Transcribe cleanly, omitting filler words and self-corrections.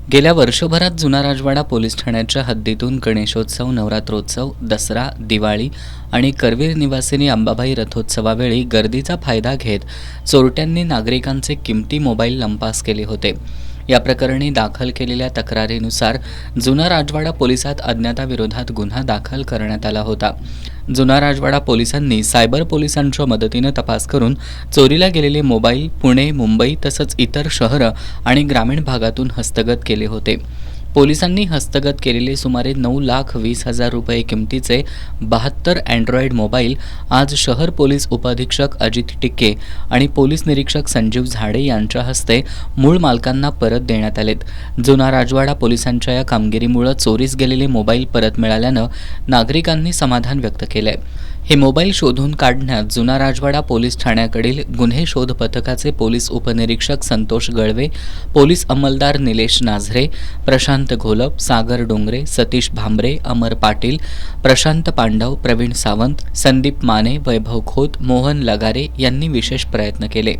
गेल्या वर्षभरात जुना राजवाडा पोलीस ठाण्याच्या हद्दीतून गणेशोत्सव, नवरात्रोत्सव, दसरा, दिवाळी आणि करवीर निवासिनी अंबाबाई रथोत्सवावेळी गर्दीचा फायदा घेत चोरट्यांनी नागरिकांचे किमती मोबाईल लंपास केले होते. या प्रकरणी दाखल केलेल्या तक्रारीनुसार जुना राजवाडा पोलिसात अज्ञाताविरोधात गुन्हा दाखल करण्यात आला होता. जुना राजवाडा पोलिसांनी सायबर पोलिसांच्या मदतीनं तपास करून चोरीला गेलेले मोबाईल पुणे, मुंबई तसंच इतर शहरं आणि ग्रामीण भागातून हस्तगत केले होते. पोलिसांनी हस्तगत केलेले सुमारे 9,20,000 रुपये किमतीचे 72 अँड्रॉइड मोबाईल आज शहर पोलीस उपअधीक्षक अजित टिक्के आणि पोलीस निरीक्षक संजीव झाडे यांच्या हस्ते मूळ मालकांना परत देण्यात आलेत. जुना राजवाडा पोलिसांच्या या कामगिरीमुळे चोरीस गेलेले मोबाईल परत मिळाल्यानं नागरिकांनी समाधान व्यक्त केलंय. हे मोबाईल शोधून काढण्यात जुना राजवाडा पोलीस ठाण्याकडील गुन्हे शोध पथकाचे पोलीस उपनिरीक्षक संतोष गळवे, पोलीस अंमलदार निलेश नाझरे, प्रशांत घोलप, सागर डोंगरे, सतीश भांबरे, अमर पाटील, प्रशांत पांडव, प्रवीण सावंत, संदीप माने, वैभव खोत, मोहन लगारे यांनी विशेष प्रयत्न केले.